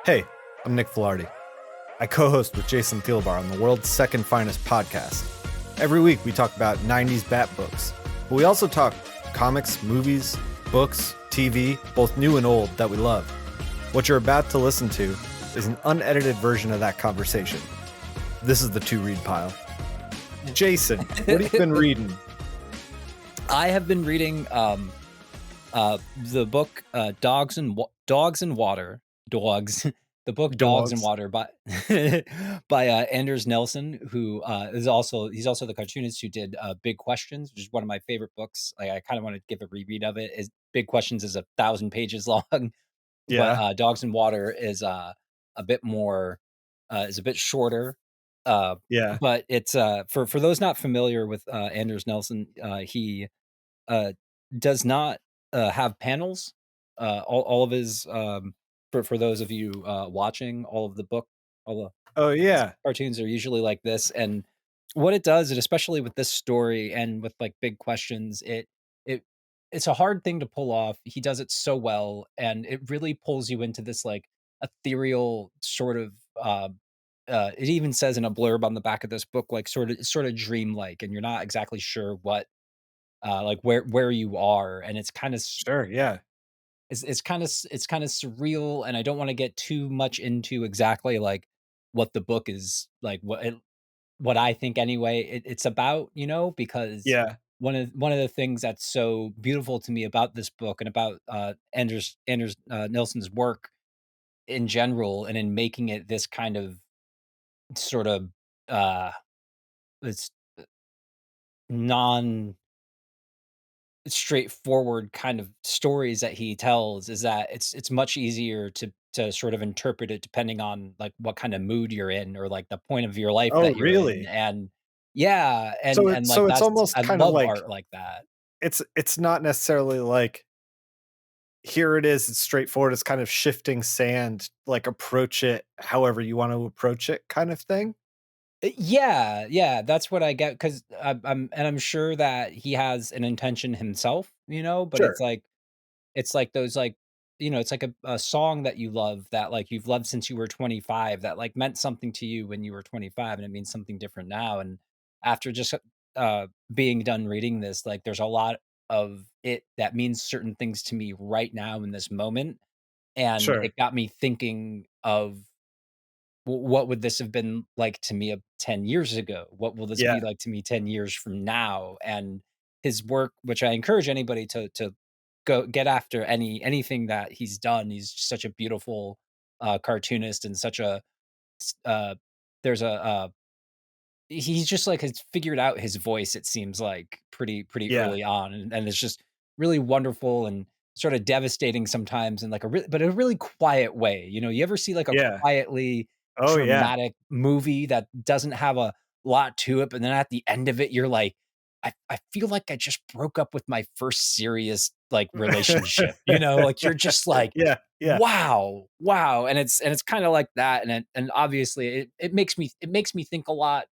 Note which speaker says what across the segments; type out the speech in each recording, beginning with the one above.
Speaker 1: Hey, I'm Nick Filardi. I co host with Jason Thielbar on the world's second finest podcast. Every week we talk about 90s Bat books, but we also talk comics, movies, books, TV, both new and old, that we love. What you're about to listen to is an unedited version of that conversation. This is the To Read pile. Jason, what have you been reading?
Speaker 2: I have been reading the book Dogs and Water. Dogs. The book Dogs and
Speaker 1: Dogs.
Speaker 2: Water by by Anders Nelson, who he's also the cartoonist who did Big Questions, which is one of my favorite books. I kind of want to give a reread of it. Is Big Questions is 1,000 pages long, but
Speaker 1: Yeah,
Speaker 2: Dogs and Water is a bit more is a bit shorter. Uh,
Speaker 1: yeah.
Speaker 2: but it's for those not familiar with Anders Nelson, he uh, does not have panels. All of his for those of you watching, all of the book, all the
Speaker 1: Oh,
Speaker 2: his
Speaker 1: yeah.
Speaker 2: cartoons are usually like this. And what it does, and especially with this story and with like Big Questions, it it's a hard thing to pull off. He does it so well, and it really pulls you into this like ethereal sort of. It even says in a blurb on the back of this book, like sort of dreamlike, and you're not exactly sure what like where you are, and it's kind of
Speaker 1: Sure, yeah.
Speaker 2: it's kind of surreal, and I don't want to get too much into exactly like what the book is like, what I think anyway it's about, because
Speaker 1: Yeah.
Speaker 2: one of the things that's so beautiful to me about this book and about Anders Nelson's work in general, and in making it this kind of sort of uh it's non straightforward kind of stories that he tells, is that it's much easier to sort of interpret it depending on like what kind of mood you're in, or like the point of your life
Speaker 1: Oh,
Speaker 2: that you're in.
Speaker 1: really?
Speaker 2: And yeah,
Speaker 1: So
Speaker 2: and like
Speaker 1: it's
Speaker 2: that's
Speaker 1: almost
Speaker 2: I
Speaker 1: kind of
Speaker 2: love
Speaker 1: like
Speaker 2: art like that.
Speaker 1: it's not necessarily like here it is, it's straightforward, it's kind of shifting sand, like approach it however you want to approach it kind of thing?
Speaker 2: Yeah, yeah, that's what I get, because I'm sure that he has an intention himself, but
Speaker 1: Sure.
Speaker 2: it's like those, like, it's like a song that you love, that, like, you've loved since you were 25, that, like, meant something to you when you were 25, and it means something different now. And after just, being done reading this, like, there's a lot of it that means certain things to me right now in this moment, and
Speaker 1: Sure.
Speaker 2: it got me thinking of what would this have been like to me 10 years ago? What will this
Speaker 1: Yeah.
Speaker 2: be like to me 10 years from now? And his work, which I encourage anybody to go get after, anything that he's done. He's just such a beautiful cartoonist, and such a there's a he's just like has figured out his voice, it seems like, pretty
Speaker 1: Yeah.
Speaker 2: early on, and it's just really wonderful and sort of devastating sometimes, in like but a really quiet way. You ever see like a
Speaker 1: Yeah.
Speaker 2: quietly
Speaker 1: Oh, yeah.
Speaker 2: dramatic movie that doesn't have a lot to it, but then at the end of it you're like, I feel like I just broke up with my first serious like relationship, like you're just like,
Speaker 1: Yeah, yeah,
Speaker 2: wow, wow. And it's kind of like that. And obviously it makes me think a lot,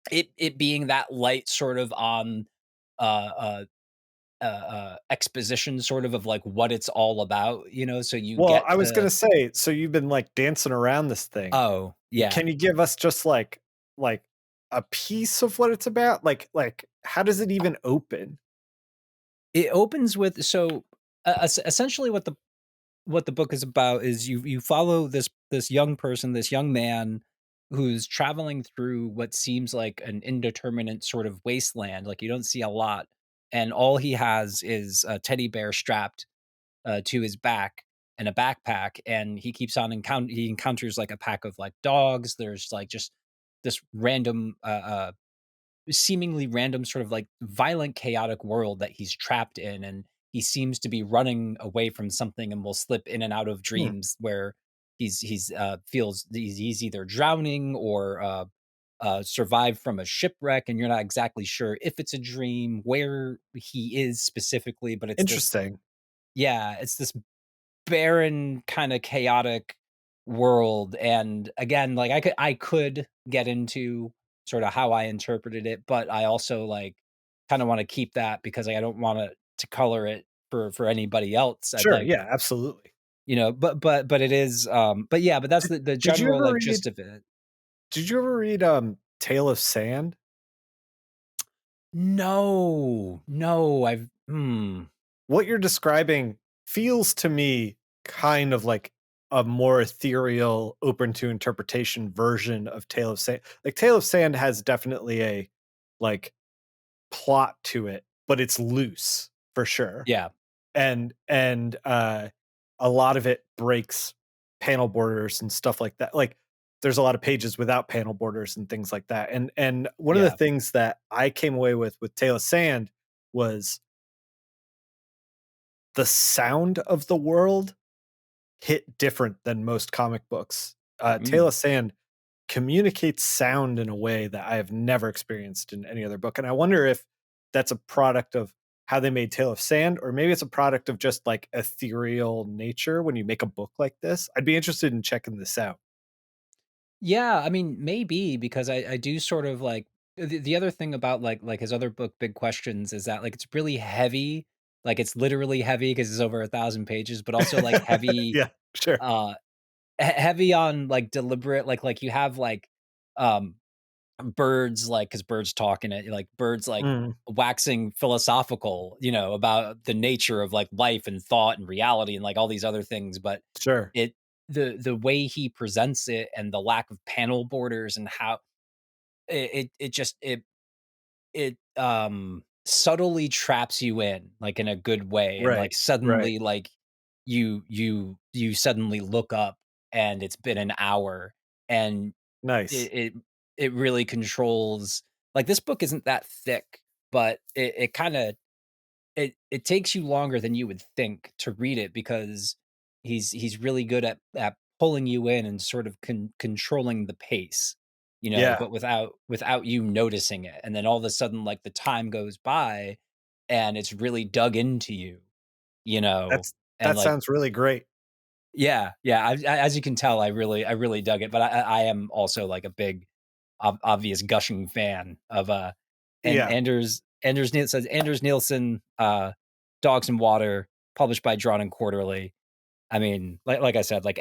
Speaker 2: it being that light sort of on uh exposition sort of like what it's all about, so you
Speaker 1: well,
Speaker 2: get
Speaker 1: I was
Speaker 2: to.
Speaker 1: gonna say, so you've been, like, dancing around this thing.
Speaker 2: Oh yeah,
Speaker 1: Can you give us just, like, a piece of what it's about? How does it even open?
Speaker 2: it opens with, so essentially what the book is about is you follow this young person, this young man, who's traveling through what seems like an indeterminate sort of wasteland. Like, you don't see a lot, and all he has is a teddy bear strapped to his back, and a backpack, and he keeps on he encounters like a pack of like dogs. There's like just this random seemingly random sort of like violent chaotic world that he's trapped in, and he seems to be running away from something, and will slip in and out of
Speaker 1: Hmm,
Speaker 2: dreams where he's feels he's either drowning, or survived from a shipwreck, and you're not exactly sure if it's a dream, where he is specifically, but it's this,
Speaker 1: interesting.
Speaker 2: yeah, it's this barren, kinda chaotic world. And again, like, I could get into sorta how I interpreted it, but I also, like, kinda wanna keep that, because, like, I don't want to color it for anybody else. I'd
Speaker 1: Sure,
Speaker 2: like
Speaker 1: yeah, absolutely.
Speaker 2: but it is, but yeah, but that's
Speaker 1: Did,
Speaker 2: the
Speaker 1: did you
Speaker 2: general,
Speaker 1: ever
Speaker 2: like,
Speaker 1: read?
Speaker 2: gist of it.
Speaker 1: Did you ever read Tale of Sand?
Speaker 2: No, no,
Speaker 1: What you're describing feels to me kind of like a more ethereal, open to interpretation version of Tale of Sand. Like Tale of Sand has definitely a like plot to it, but it's loose for sure.
Speaker 2: yeah,
Speaker 1: And a lot of it breaks panel borders and stuff like that. Like there's a lot of pages without panel borders and things like that. And one of the
Speaker 2: yeah,
Speaker 1: things that I came away with Tale of Sand was the sound of the world hit different than most comic books. Tale
Speaker 2: mm.
Speaker 1: of Sand communicates sound in a way that I have never experienced in any other book. And I wonder if that's a product of how they made Tale of Sand, or maybe it's a product of just like ethereal nature when you make a book like this. I'd be interested in checking this out.
Speaker 2: Yeah, I mean, maybe because I do sort of like the other thing about his other book, Big Questions, is that like it's really heavy. Like it's literally heavy because it's over 1,000 pages, but also like heavy,
Speaker 1: Yeah, sure.
Speaker 2: uh, heavy on like deliberate, like you have like um birds, like because birds talk in it, like birds like
Speaker 1: Mm,
Speaker 2: waxing philosophical, about the nature of like life and thought and reality and like all these other things. But
Speaker 1: sure.
Speaker 2: it the way he presents it and the lack of panel borders and how it just subtly traps you in, like, in a good way, and, like,
Speaker 1: Right. Right.
Speaker 2: suddenly, like, you suddenly look up, and it's been an hour, and
Speaker 1: Nice.
Speaker 2: it it it really controls like, this book isn't that thick, but it kinda it takes you longer than you would think to read it because he's really good at pulling you in and sort of controlling the pace,
Speaker 1: Yeah.
Speaker 2: but without you noticing it. And then all of a sudden, like the time goes by and it's really dug into you, you know,
Speaker 1: That's
Speaker 2: and
Speaker 1: that
Speaker 2: like
Speaker 1: sounds really great.
Speaker 2: yeah, yeah. As you can tell, I really dug it. But I am also like a big obvious gushing fan of and
Speaker 1: Yeah.
Speaker 2: Anders Nielsen says Anders Nielsen, Dogs and Water, published by Drawn and Quarterly. I mean, like I said, like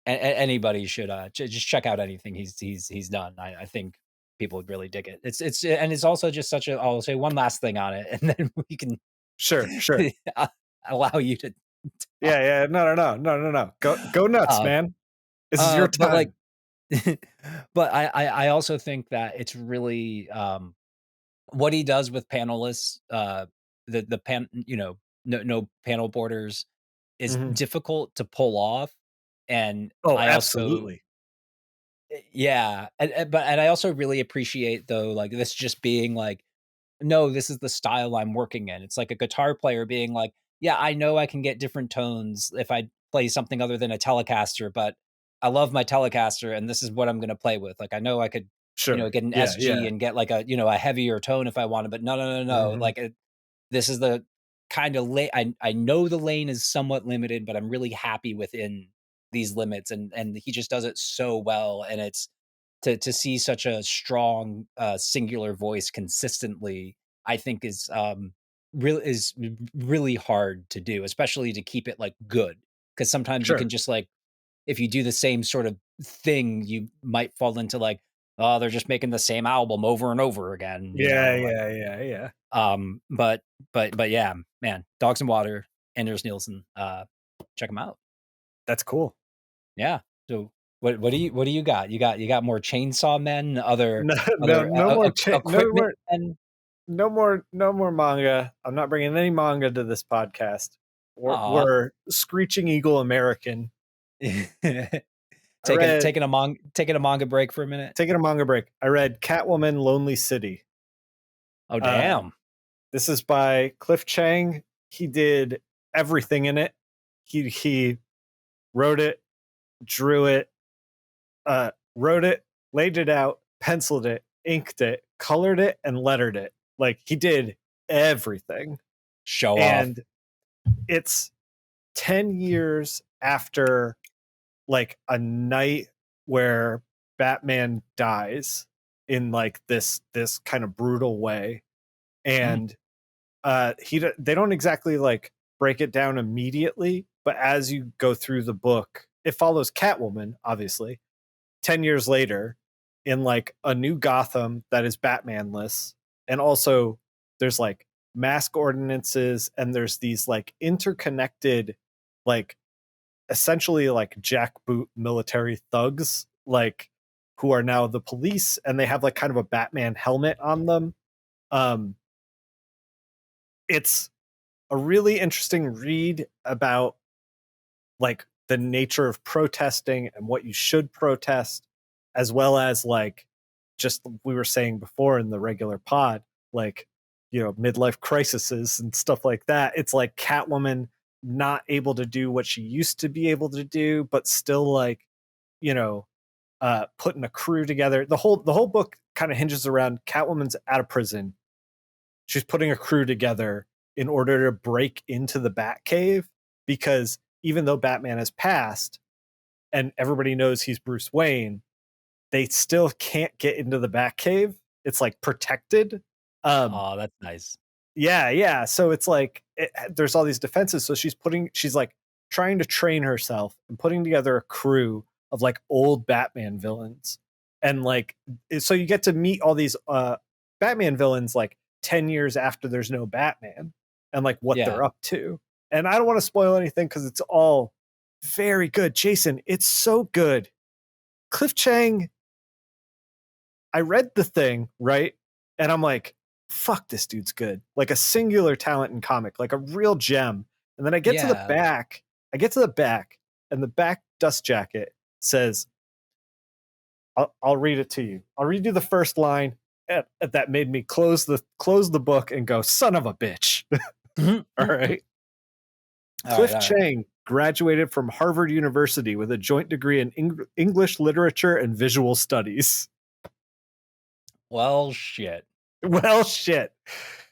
Speaker 2: anybody should just check out anything he's done. I think people would really dig it. It's also just such a. I'll say one last thing on it, and then we can
Speaker 1: Sure. Sure.
Speaker 2: uh, allow you to talk.
Speaker 1: Yeah. Yeah. No. No. No. No. No. No. Go nuts,
Speaker 2: Uh,
Speaker 1: man. This is your
Speaker 2: but like,
Speaker 1: time.
Speaker 2: but I also think that it's really what he does with panelists, the pan, no panel borders is
Speaker 1: Mhm.
Speaker 2: difficult to pull off, and
Speaker 1: Oh,
Speaker 2: I also
Speaker 1: absolutely.
Speaker 2: yeah, and I also really appreciate though, like this just being like no, this is the style I'm working in. It's like a guitar player being like, "Yeah, I know I can get different tones if I play something other than a Telecaster, but I love my Telecaster and this is what I'm gonna play with." Like, I know I could,
Speaker 1: Sure.
Speaker 2: get an
Speaker 1: Yeah,
Speaker 2: SG
Speaker 1: yeah.
Speaker 2: and get like a heavier tone if I wanted, but no, no, no, no.
Speaker 1: Mhm.
Speaker 2: Like, this is the kind of lane I know the lane is somewhat limited, but I'm really happy within these limits, and he just does it so well, and it's to see such a strong, singular voice consistently, I think is really hard to do, especially to keep it, like, good. Because sometimes you
Speaker 1: Sure.
Speaker 2: can just, like if you do the same sort of thing, you might fall into, like, "Oh, they're just making the same album over and over again,"
Speaker 1: Yeah,
Speaker 2: like,
Speaker 1: yeah, yeah, yeah.
Speaker 2: but but yeah, man, Dogs and Water, Anders Nielsen, check him out.
Speaker 1: That's cool.
Speaker 2: Yeah. So what do you got? You got more Chainsaw Men, other
Speaker 1: No, no,
Speaker 2: other,
Speaker 1: no more no
Speaker 2: equipment
Speaker 1: more
Speaker 2: men?
Speaker 1: no more manga. I'm not bringing any manga to this podcast.
Speaker 2: Aw.
Speaker 1: We're Screeching Eagle American. I
Speaker 2: Taking
Speaker 1: read
Speaker 2: taking a taking a manga break for a minute?
Speaker 1: taking a manga break. I read Catwoman Lonely City.
Speaker 2: Oh,
Speaker 1: Uh,
Speaker 2: damn.
Speaker 1: this is by Cliff Chang. He did everything in it. He wrote it, drew it, wrote it, laid it out, penciled it, inked it, colored it, and lettered it. Like he did everything.
Speaker 2: Show off.
Speaker 1: And it's 10 years after like a night where Batman dies in like this kind of brutal way.
Speaker 2: Mm,
Speaker 1: And they don't exactly like break it down immediately, But as you go through the book, it follows Catwoman, obviously, 10 years later in like a new Gotham that is Batmanless. And also there's like mask ordinances and there's these like interconnected, like essentially like jackboot military thugs, like who are now the police, and they have like kind of a Batman helmet on them. Um, it's a really interesting read about like the nature of protesting and what you should protest, as well as like just we were saying before in the regular pod, like, you know, midlife crises and stuff like that. It's like Catwoman not able to do what she used to be able to do, but still like, you know, putting a crew together. The whole book kind of hinges around Catwoman's out of prison. She's putting a crew together in order to break into the Batcave, because even though Batman has passed and everybody knows he's Bruce Wayne, they still can't get into the Batcave. It's like protected.
Speaker 2: Oh, that's nice.
Speaker 1: Yeah. So it's like there's all these defenses. So she's like trying to train herself and putting together a crew of like old Batman villains, and like so you get to meet all these Batman villains like 10 years after there's no Batman, and like what
Speaker 2: Yeah.
Speaker 1: they're up to. And I don't want to spoil anything because it's all very good. Jason, it's so good. Cliff Chang, I read the thing, right? And I'm like, fuck, this dude's good. Like a singular talent in comic, like a real gem. And then I get to the
Speaker 2: Yeah.
Speaker 1: back, and the back dust jacket says, I'll read it to you. I'll read you the first line that made me close the book and go, son of a bitch. All right. Cliff Chang graduated from Harvard University with a joint degree in English literature and visual studies.
Speaker 2: Well, shit.
Speaker 1: Well, shit.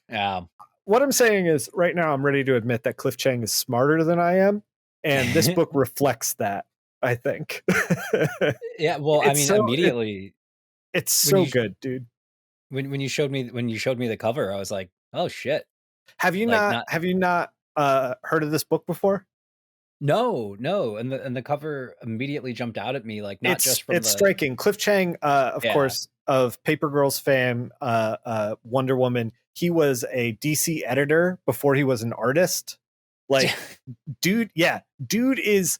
Speaker 2: Yeah.
Speaker 1: What I'm saying is, right now, I'm ready to admit that Cliff Chang is smarter than I am, and this book reflects that, I think.
Speaker 2: Yeah. Well, I mean,
Speaker 1: so
Speaker 2: immediately
Speaker 1: it's
Speaker 2: when
Speaker 1: so
Speaker 2: you
Speaker 1: good, dude.
Speaker 2: when you showed me the cover, I was like, oh shit.
Speaker 1: Have you
Speaker 2: Like
Speaker 1: not
Speaker 2: not
Speaker 1: have you not heard of this book before?
Speaker 2: no, and the cover immediately jumped out at me, like not just from
Speaker 1: It's
Speaker 2: the
Speaker 1: striking. Cliff Chang, of
Speaker 2: yeah.
Speaker 1: course, of Paper Girls fame, Wonder Woman. He was a DC editor before he was an artist. Like, dude, dude is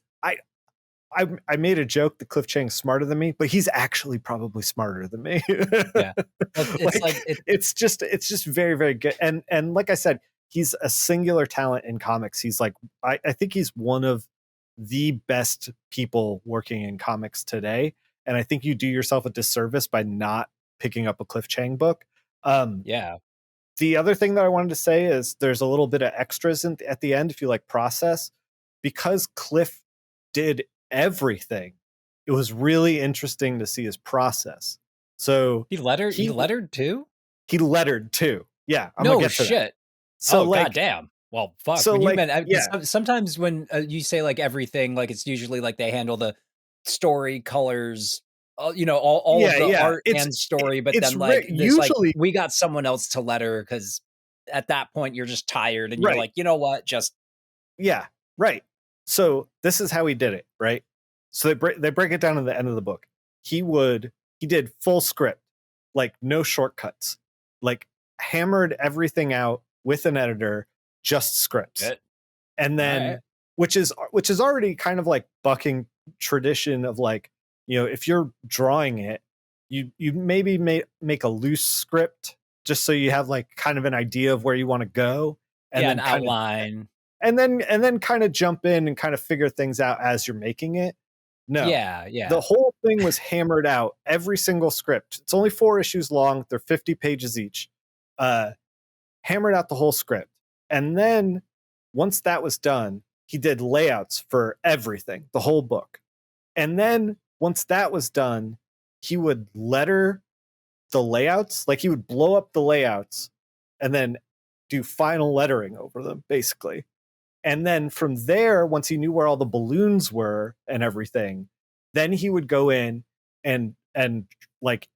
Speaker 1: I made a joke that Cliff Chang's smarter than me, but he's actually probably smarter than me.
Speaker 2: Yeah. Well, it's like it
Speaker 1: it's just very, very good. And like I said, he's a singular talent in comics. He's like I think he's one of the best people working in comics today. And I think you do yourself a disservice by not picking up a Cliff Chang book.
Speaker 2: yeah.
Speaker 1: The other thing that I wanted to say is there's a little bit of extras at the end if you like process, because Cliff did everything. It was really interesting to see his process. So
Speaker 2: He lettered too?
Speaker 1: he lettered too. Yeah, I'm gonna
Speaker 2: No
Speaker 1: get to that.
Speaker 2: shit.
Speaker 1: So
Speaker 2: Oh,
Speaker 1: like,
Speaker 2: goddamn. Well, fuck.
Speaker 1: so
Speaker 2: When you
Speaker 1: like,
Speaker 2: meant
Speaker 1: yeah,
Speaker 2: sometimes when you say like everything, like it's usually like they handle the story, colors, all of the
Speaker 1: yeah.
Speaker 2: art and story, but
Speaker 1: It's
Speaker 2: then like this, like
Speaker 1: usually
Speaker 2: we got someone else to letter because at that point you're just tired and you're
Speaker 1: right.
Speaker 2: like, you know what, just
Speaker 1: Yeah, right. So this is how he did it, right? So they break it down in the end of the book. He did full script, like no shortcuts, like hammered everything out with an editor, just scripts.
Speaker 2: shit.
Speaker 1: And
Speaker 2: All right.
Speaker 1: then which is already kind of like bucking tradition of like, you know, if you're drawing it, you maybe make a loose script just so you have like kind of an idea of where you want to go, and
Speaker 2: Yeah,
Speaker 1: then
Speaker 2: an
Speaker 1: kind of
Speaker 2: outline.
Speaker 1: and then kind of jump in and kind of figure things out as you're making it. No.
Speaker 2: Yeah,
Speaker 1: The
Speaker 2: yeah.
Speaker 1: whole thing was hammered out, every single script. It's only 4 issues long, they're 50 pages each. Uh Hammered out the whole script. And then once that was done, he did layouts for everything, the whole book. And then once that was done, he would letter the layouts, like he would blow up the layouts and then do final lettering over them, basically. And then from there, once he knew where all the balloons were and everything, then he would go in and like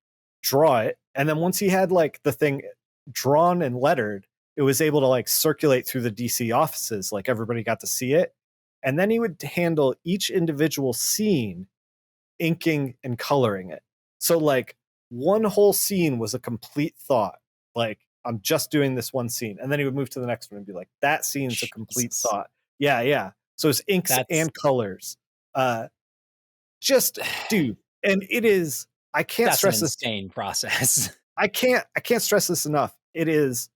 Speaker 1: draw it. And then once he had like the thing drawn and lettered, it was able to like circulate through the DC offices, like everybody got to see it. and then he would handle each individual scene, inking and coloring it. So like one whole scene was a complete thought. Like I'm just doing this one scene, and then he would move to the next one and be like, that scene's a complete
Speaker 2: Jesus.
Speaker 1: thought. Yeah, yeah. So it's inks
Speaker 2: That's
Speaker 1: and colors. Uh, just dude, and it is. I can't
Speaker 2: that's an
Speaker 1: stress this.
Speaker 2: insane process.
Speaker 1: I can't stress this enough. It is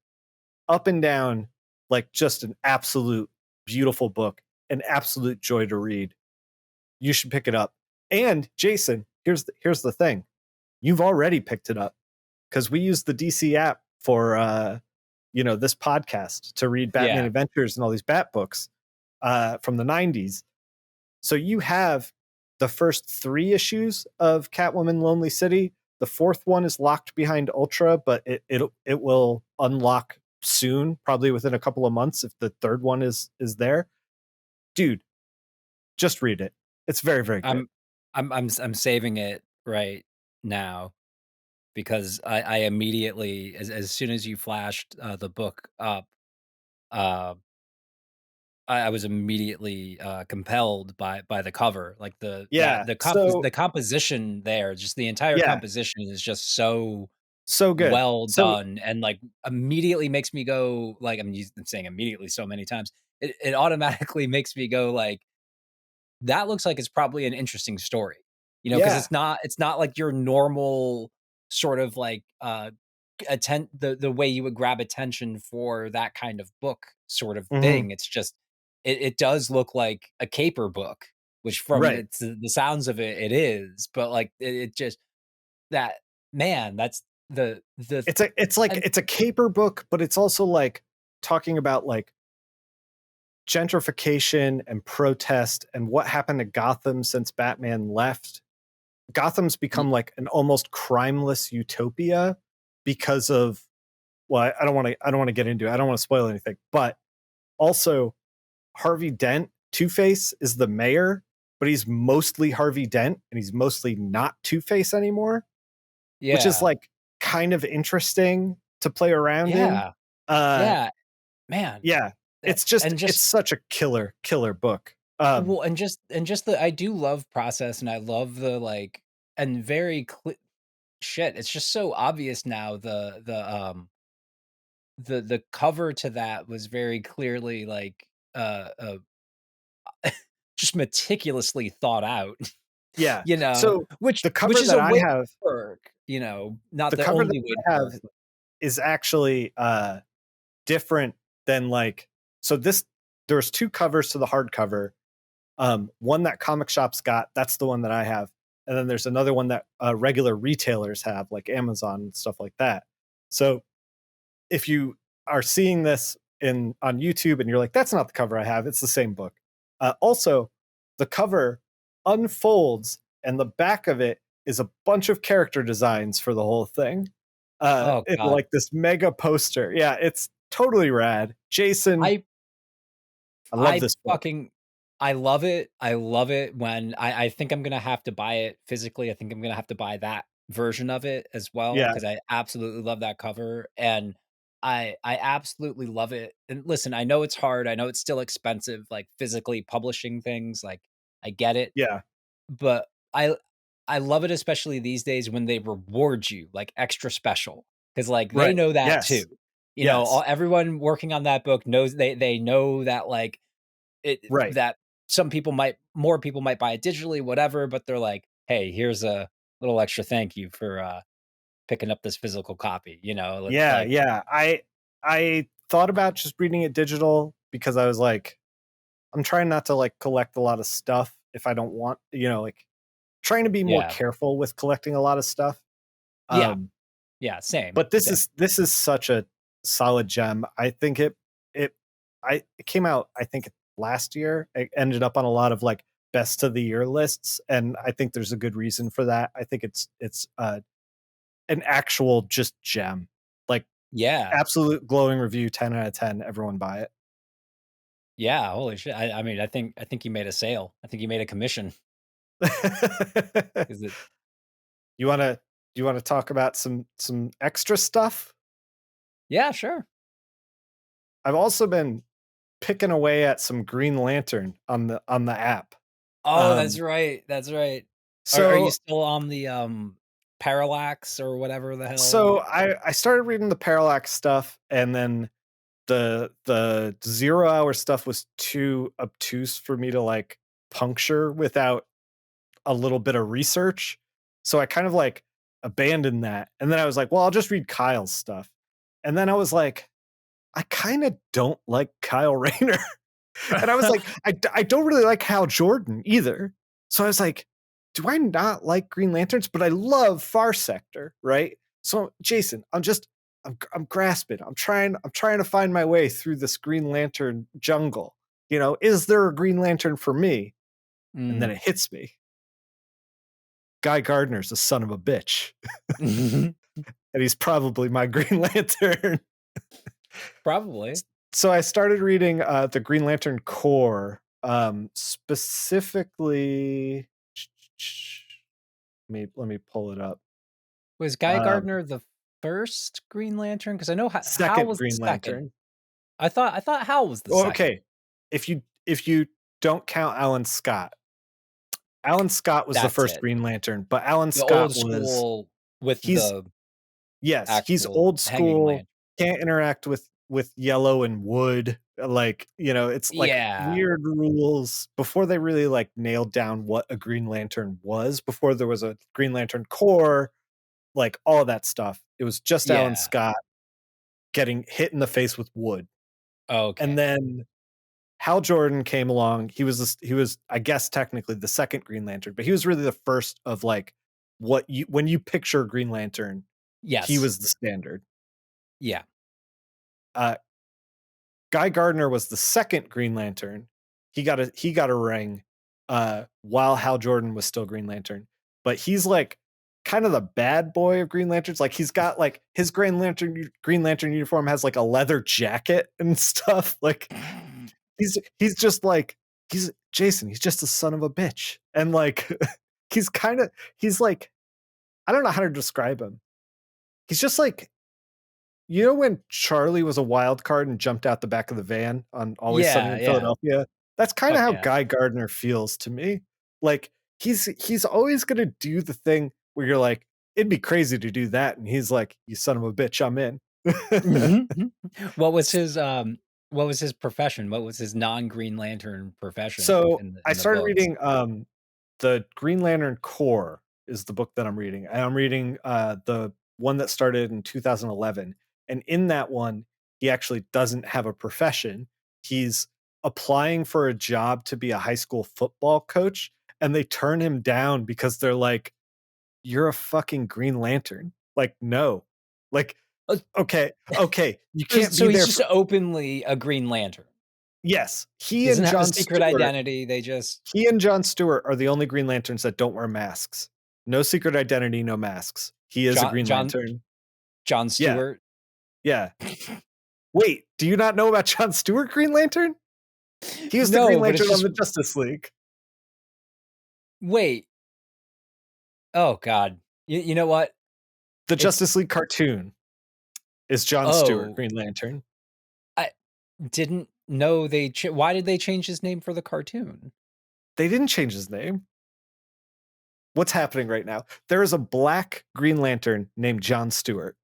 Speaker 1: up and down, like just an absolute beautiful book, an absolute joy to read. You should pick it up. And Jason, here's the thing. You've already picked it up because we use the DC app for this podcast to read Batman
Speaker 2: Yeah.
Speaker 1: Adventures and all these Bat books from the 90s. So you have the first 3 issues of Catwoman Lonely City. The 4th one is locked behind Ultra, but it will unlock soon, probably within a couple of months if the 3rd one is there. Dude, just read it. It's very, very good.
Speaker 2: I'm saving it right now because I immediately, as soon as you flashed the book up, uh, I was immediately compelled by the cover, like
Speaker 1: Yeah. So
Speaker 2: the composition there, just the entire
Speaker 1: yeah,
Speaker 2: composition is just so
Speaker 1: so good.
Speaker 2: well
Speaker 1: So
Speaker 2: done, and like immediately makes me go like I'm saying immediately so many times. It automatically makes me go like, that looks like it's probably an interesting story, because
Speaker 1: yeah.
Speaker 2: it's not like your normal sort of like the way you would grab attention for that kind of book sort of
Speaker 1: Mhm.
Speaker 2: thing. It's just it does look like a caper book, which from
Speaker 1: Right.
Speaker 2: it's the sounds of it, it is, but like it just that man, that's the and
Speaker 1: It's a caper book, but it's also like talking about like gentrification and protest and what happened to Gotham since Batman left. Gotham's
Speaker 2: y-
Speaker 1: become like an almost crimeless utopia because of, well, I don't want to get into it. I don't want to spoil anything. But also Harvey Dent, Two-Face, is the mayor, but he's mostly Harvey Dent and he's mostly not Two-Face anymore, which is
Speaker 2: yeah,
Speaker 1: like kind of interesting to play around in.
Speaker 2: yeah,
Speaker 1: Uh
Speaker 2: yeah, man,
Speaker 1: yeah,
Speaker 2: and
Speaker 1: it's
Speaker 2: just
Speaker 1: such a killer book.
Speaker 2: well, and just the I do love process, and I love the like and very shit. It's just so obvious now. The cover to that was very clearly like just meticulously thought out,
Speaker 1: Yeah. So
Speaker 2: which
Speaker 1: the cover
Speaker 2: which is
Speaker 1: that
Speaker 2: a
Speaker 1: I
Speaker 2: way
Speaker 1: have
Speaker 2: to work, not
Speaker 1: the
Speaker 2: the
Speaker 1: cover that
Speaker 2: only way to
Speaker 1: I have
Speaker 2: work.
Speaker 1: is actually different than like, so this there's 2 covers to the hardcover. One that comic shops got, that's the one that I have. And then there's another one that regular retailers have, like Amazon and stuff like that. So if you are seeing this in on YouTube and you're like, that's not the cover I have, it's the same book. Also, the cover unfolds and the back of it is a bunch of character designs for the whole thing.
Speaker 2: Oh
Speaker 1: It
Speaker 2: god.
Speaker 1: like this mega poster. Yeah, it's totally rad. Jason,
Speaker 2: I
Speaker 1: I love
Speaker 2: I
Speaker 1: this book.
Speaker 2: fucking I love it. I love it when I think I'm gonna have to buy it physically. I think I'm gonna have to buy that version of it as well
Speaker 1: Yeah,
Speaker 2: because I absolutely love that cover, and I absolutely love it. And listen, I know it's hard. I know it's still expensive, like physically publishing things. Like I get it,
Speaker 1: yeah,
Speaker 2: but I love it especially these days when they reward you like extra special because like they
Speaker 1: right.
Speaker 2: know that too.
Speaker 1: Yes, yes,
Speaker 2: Everyone working on that book knows they know that like
Speaker 1: right.
Speaker 2: that more people might buy it digitally, whatever, but they're like, "Hey, here's a little extra thank you for, picking up this physical copy," It's
Speaker 1: Yeah,
Speaker 2: like
Speaker 1: yeah. I thought about just reading it digital because I was like, I'm trying not to like collect a lot of stuff if I don't want, like trying to be more
Speaker 2: yeah.
Speaker 1: careful with collecting a lot of stuff.
Speaker 2: Yeah.
Speaker 1: Um,
Speaker 2: Yeah, same,
Speaker 1: but this
Speaker 2: same.
Speaker 1: is such a solid gem. I think it it came out, I think, last year. It ended up on a lot of like best of the year lists, and I think there's a good reason for that. I think it's an actual just gem. Like
Speaker 2: Yeah.
Speaker 1: absolute glowing review, 10 out of 10. Everyone buy
Speaker 2: Yeah, holy shit. I mean, I think you made a sale. I think you made a commission.
Speaker 1: it.
Speaker 2: Is it
Speaker 1: You want to do you want to talk about some extra stuff?
Speaker 2: Yeah, sure.
Speaker 1: I've also been picking away at some Green Lantern on the app.
Speaker 2: Oh, that's
Speaker 1: Um,
Speaker 2: right, that's right. Are you
Speaker 1: so
Speaker 2: still on the, Parallax or whatever the hell?
Speaker 1: I started reading the Parallax stuff, and then the 0 hour stuff was too obtuse for me to like puncture without a little bit of research. So I kind of like abandoned that. And then I was like, well, I'll just read Kyle's stuff. And then I was like, I kind of don't like Kyle Rayner. And I was like, I don't really like Hal Jordan either. So I was like, do I not like Green Lanterns? But I love Far Sector, right? So Jason, I'm grasping. I'm trying to find my way through this Green Lantern jungle. Is there a Green Lantern for me? And then
Speaker 2: Mm.
Speaker 1: it hits me. Guy Gardner's a son of a bitch, and he's probably my Green Lantern.
Speaker 2: Probably.
Speaker 1: So I started reading the Green Lantern Corps, specifically. Let me pull it up.
Speaker 2: Was Guy
Speaker 1: Um,
Speaker 2: Gardner the first Green Lantern? Because I know Hal
Speaker 1: Second
Speaker 2: was the
Speaker 1: Green
Speaker 2: second.
Speaker 1: Lantern.
Speaker 2: I thought Hal was the
Speaker 1: Oh,
Speaker 2: second.
Speaker 1: okay, if you don't count Alan Scott was the
Speaker 2: That's
Speaker 1: first
Speaker 2: it.
Speaker 1: Green Lantern, but Alan
Speaker 2: The
Speaker 1: Scott
Speaker 2: old
Speaker 1: was
Speaker 2: school with
Speaker 1: he's
Speaker 2: the
Speaker 1: yes, he's
Speaker 2: actual
Speaker 1: old
Speaker 2: hanging
Speaker 1: school,
Speaker 2: lantern.
Speaker 1: can't interact with yellow and wood, like, it's like
Speaker 2: Yeah.
Speaker 1: weird rules before they really like nailed down what a Green Lantern was, before there was a Green Lantern Corps, like all of that stuff. It was just Alan
Speaker 2: Yeah.
Speaker 1: Scott getting hit in the face with wood. And
Speaker 2: Okay.
Speaker 1: then Hal Jordan came along. He was I guess technically the second Green Lantern, but he was really the first of like what you when you picture Green Lantern, he
Speaker 2: Yes.
Speaker 1: was the standard.
Speaker 2: Yeah.
Speaker 1: Uh, Guy Gardner was the second Green Lantern. He got a ring while Hal Jordan was still Green Lantern. But he's like kind of the bad boy of Green Lanterns. Like he's got like his Green Lantern uniform has like a leather jacket and stuff. Like he's just like he's Jason, he's just a son of a bitch. And like he's like I don't know how to describe him. He's just like when Charlie was a wild card and jumped out the back of the van on Always Sunny
Speaker 2: Yeah,
Speaker 1: in
Speaker 2: yeah.
Speaker 1: Philadelphia? That's kinda
Speaker 2: Fuck
Speaker 1: how
Speaker 2: yeah.
Speaker 1: Guy Gardner feels to me. Like, he's always gonna do the thing where you're like, "It'd be crazy to do that," and he's like, "You son of a bitch, I'm in."
Speaker 2: Mhm, mhm. What was his profession? What was his non-Green Lantern profession
Speaker 1: So,
Speaker 2: in
Speaker 1: I
Speaker 2: the
Speaker 1: started
Speaker 2: books?
Speaker 1: reading, the Green Lantern Corps is the book that I'm reading, and I'm reading, the one that started in 2011, and in that one, he actually doesn't have a profession. He's applying for a job to be a high school football coach, and they turn him down because they're like, "You're a fucking Green Lantern." Like, "No." Like,
Speaker 2: Uh,
Speaker 1: okay, you
Speaker 2: so
Speaker 1: can't be
Speaker 2: so he's
Speaker 1: there
Speaker 2: just
Speaker 1: for
Speaker 2: openly a Green Lantern.
Speaker 1: Yes,
Speaker 2: He doesn't have a secret identity, they just
Speaker 1: He and Jon Stewart are the only Green Lanterns that don't wear masks. No secret identity, no masks. He is a
Speaker 2: John
Speaker 1: Green
Speaker 2: John
Speaker 1: Lantern.
Speaker 2: John
Speaker 1: Yeah,
Speaker 2: Stewart.
Speaker 1: yeah. Wait, do you not know about Jon Stewart Green Lantern? He was the Green
Speaker 2: No, but it's
Speaker 1: Lantern on
Speaker 2: just
Speaker 1: the Justice League.
Speaker 2: wait. Oh god. You know what?
Speaker 1: The
Speaker 2: It's
Speaker 1: Justice League cartoon is Jon Stewart
Speaker 2: oh,
Speaker 1: Green Lantern.
Speaker 2: I didn't know why did they change his name for the cartoon?
Speaker 1: They didn't change his name. What's happening right now? There is a black Green Lantern named Jon Stewart.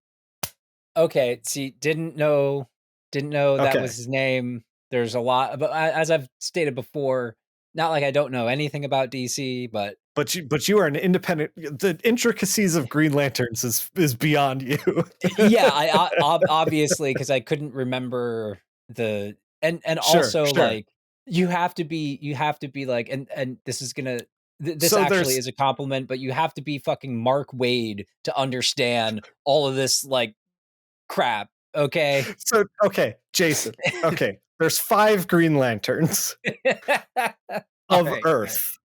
Speaker 2: Okay, see, didn't know that
Speaker 1: Okay.
Speaker 2: was his name. There's a lot, but as I've stated before, not like I don't know anything about DC, but
Speaker 1: But you are an independent. The intricacies of Green Lanterns is beyond you.
Speaker 2: yeah, obviously because I couldn't remember and
Speaker 1: Sure,
Speaker 2: also
Speaker 1: sure.
Speaker 2: like you have to be like and this is gonna this
Speaker 1: So
Speaker 2: actually
Speaker 1: there's
Speaker 2: is a compliment, but you have to be fucking Mark Wade to understand all of this like crap. Okay.
Speaker 1: okay, Jason. Okay, there's 5 Green Lanterns
Speaker 2: All
Speaker 1: of
Speaker 2: right.
Speaker 1: Earth.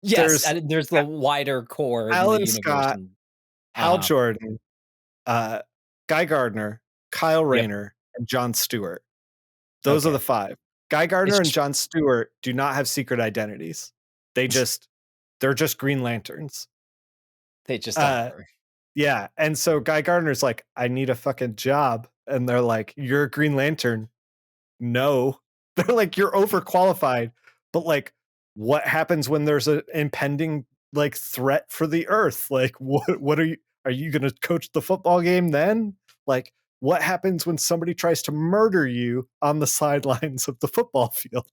Speaker 2: Yes,
Speaker 1: There's
Speaker 2: and there's the
Speaker 1: A
Speaker 2: wider core in the
Speaker 1: Alan
Speaker 2: universe
Speaker 1: Scott,
Speaker 2: and
Speaker 1: Hal
Speaker 2: uh-huh.
Speaker 1: Jordan, uh, Guy Gardner, Kyle
Speaker 2: Yep.
Speaker 1: Rayner, and Jon Stewart. Those are the
Speaker 2: Okay.
Speaker 1: 5. Guy Gardner
Speaker 2: It's
Speaker 1: and
Speaker 2: tr
Speaker 1: Jon Stewart do not have secret identities. They just they're just Green Lanterns.
Speaker 2: they just
Speaker 1: Uh,
Speaker 2: are.
Speaker 1: yeah, and so Guy Gardner's like, "I need a fucking job," and they're like, "You're a Green Lantern. no. They're like, you're overqualified. But like, what happens when there's an impending like threat for the earth? Like, what are you going to coach the football game then? Like, what happens when somebody tries to murder you on the sidelines of the football field?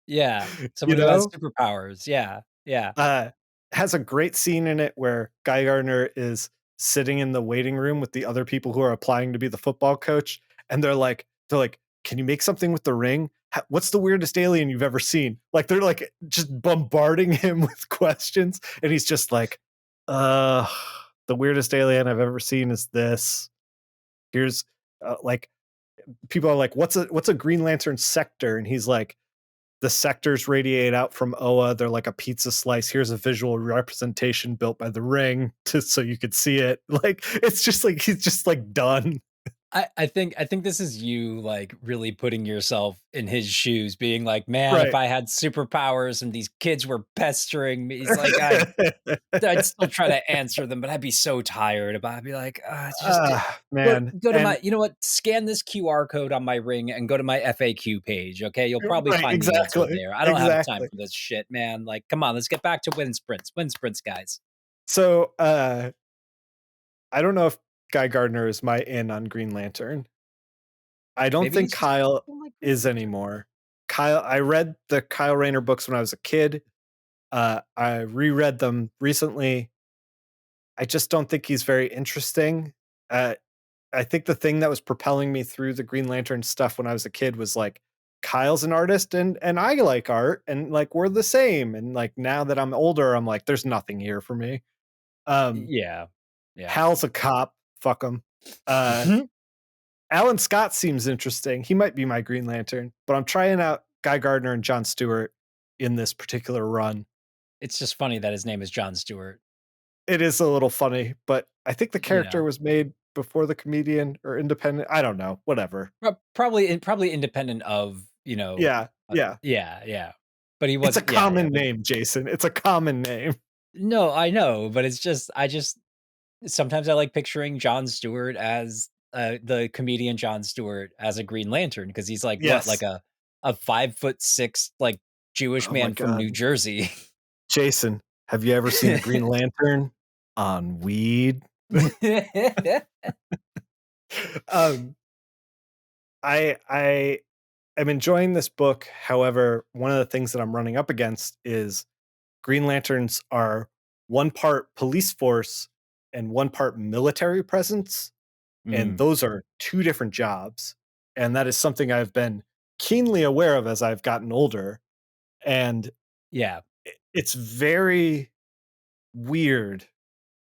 Speaker 2: Yeah.
Speaker 1: You
Speaker 2: Someone who has
Speaker 1: know?
Speaker 2: superpowers. Yeah. Yeah.
Speaker 1: Uh, has a great scene in it where Guy Gardner is sitting in the waiting room with the other people who are applying to be the football coach, and they're like, "Can you make something with the ring? What's the weirdest alien you've ever seen?" Like they're like just bombarding him with questions, and he's just like, "Uh, the weirdest alien I've ever seen is this. Here's like people are like, what's a Green Lantern sector?" And he's like, the sectors radiate out from Oa. They're like a pizza slice. Here's a visual representation built by the ring so you could see it. Like it's just like he's just like done.
Speaker 2: I think this is you like really putting yourself in his shoes, being like, man, if
Speaker 1: Right.
Speaker 2: I had superpowers and these kids were pestering me, he's like, I'd still try to answer them, but I'd be so tired about. I'd be like, just
Speaker 1: Man.
Speaker 2: go to
Speaker 1: And
Speaker 2: my. You know what? Scan this QR code on my ring and go to my FAQ page. Okay, you'll probably
Speaker 1: right,
Speaker 2: find the answer
Speaker 1: exactly.
Speaker 2: there. I don't have time
Speaker 1: Exactly.
Speaker 2: for this shit, man. Like, come on, let's get back to win sprints. Win sprints, guys.
Speaker 1: So I don't know if Guy Gardner is my in on Green Lantern. I don't
Speaker 2: Maybe
Speaker 1: think
Speaker 2: he's just
Speaker 1: Kyle
Speaker 2: don't like Green
Speaker 1: is
Speaker 2: Lantern.
Speaker 1: anymore. I read the Kyle Rayner books when I was a kid. I reread them recently. I just don't think he's very interesting. Uh, I think the thing that was propelling me through the Green Lantern stuff when I was a kid was like Kyle's an artist and I like art and like we're the same. And like now that I'm older, I'm like, there's nothing here for me. Um,
Speaker 2: Yeah, yeah.
Speaker 1: Hal's a cop. Fuck him. Uh, Alan Scott seems interesting. He might be my Green Lantern, but I'm trying out Guy Gardner and John Stewart in this particular run.
Speaker 2: It's just funny that his name is John Stewart.
Speaker 1: It is a little funny, but I think the
Speaker 2: You know,
Speaker 1: character was made before the comedian or independent. I don't know. Whatever.
Speaker 2: probably independent of
Speaker 1: Yeah. Yeah.
Speaker 2: yeah, yeah. But he
Speaker 1: It's a
Speaker 2: wasn't. Yeah, yeah.
Speaker 1: common name, Jason. It's a common name.
Speaker 2: No, I know, but it's just I just sometimes I like picturing Jon Stewart as, the comedian Jon Stewart as a Green Lantern because he's like what, like
Speaker 1: Yes.
Speaker 2: a 5'6", like, Jewish
Speaker 1: Oh my
Speaker 2: man from New
Speaker 1: god.
Speaker 2: Jersey.
Speaker 1: Jason, have you ever seen a Green Lantern on weed? Um, I am enjoying this book. However, one of the things that I'm running up against is Green Lanterns are one part police force and one part military presence, and
Speaker 2: Mm,
Speaker 1: those are two different jobs. And that is something I've been keenly aware of as I've gotten older. And
Speaker 2: yeah.
Speaker 1: it's very weird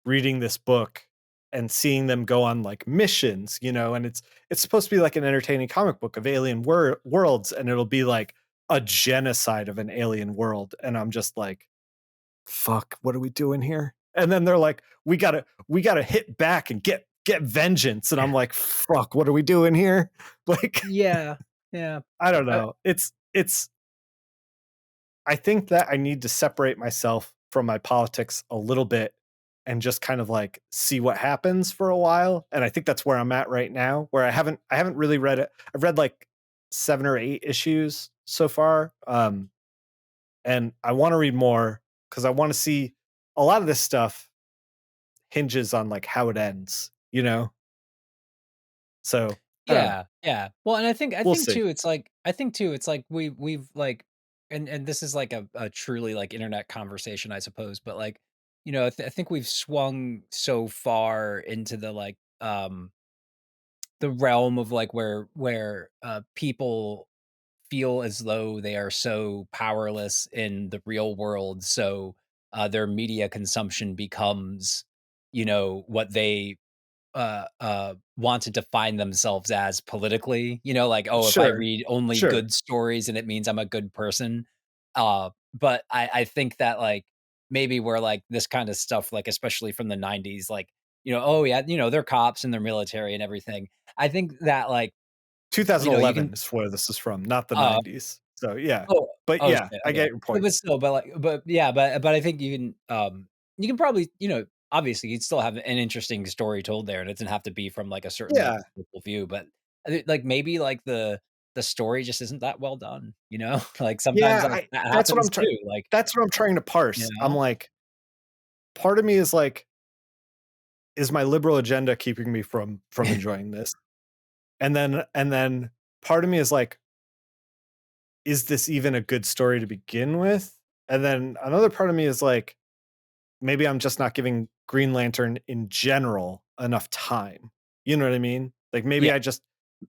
Speaker 1: reading this book and seeing them go on like missions, and it's supposed to be like an entertaining comic book of alien worlds, and it'll be like a genocide of an alien world, and I'm just like, fuck, what are we doing here? And then they're like, we gotta hit back and get vengeance, and I'm like, fuck, what are we doing here? Like,
Speaker 2: Yeah, yeah.
Speaker 1: I don't
Speaker 2: Uh,
Speaker 1: know. It's I think that I need to separate myself from my politics a little bit and just kind of like see what happens for a while. And I think that's where I'm at right now, where I haven't really read it. I've read like 7 or 8 issues so far. And I want to read more because I want to see a lot of this stuff hinges on like how it ends. So I don't know.
Speaker 2: Yeah, yeah. Well, and I
Speaker 1: We'll
Speaker 2: think
Speaker 1: see.
Speaker 2: too, it's like we've like and this is like a truly like internet conversation, I suppose, but like, I think we've swung so far into the realm of like where people feel as though they are so powerless in the real world. So their media consumption becomes, what they want to define themselves as politically, like, "Oh, if I
Speaker 1: Sure.
Speaker 2: read only
Speaker 1: Sure.
Speaker 2: good stories, and it means I'm a good person." But I think that, like, maybe where, like, this kinda stuff, like, especially from the '90s, like, "Oh, yeah, they're cops and they're military and everything." I think that, like, you can
Speaker 1: 2011 is where this is from, not the
Speaker 2: uh
Speaker 1: 90s. So yeah.
Speaker 2: oh,
Speaker 1: But
Speaker 2: oh,
Speaker 1: yeah,
Speaker 2: shit,
Speaker 1: I
Speaker 2: okay.
Speaker 1: get your point.
Speaker 2: But still, but yeah, but I think you can probably, obviously, you'd still have an interesting story told there. It doesn't have to be from, like, a certain, like,
Speaker 1: Yeah.
Speaker 2: political view, but, like, maybe, like, the story just isn't that well done, you know? Like, sometimes,
Speaker 1: Yeah,
Speaker 2: like,
Speaker 1: I
Speaker 2: that
Speaker 1: that's what I'm
Speaker 2: happens
Speaker 1: trying
Speaker 2: too, like,
Speaker 1: that's what I'm trying to
Speaker 2: you
Speaker 1: parse. I'm
Speaker 2: know?
Speaker 1: like, part of me is like, is my liberal agenda keeping me from enjoying this? And then part of me is like, is this even a good story to begin with? And then another part of me is like, maybe I'm just not giving Green Lantern in general enough time. You know what I mean? Like
Speaker 2: Yeah.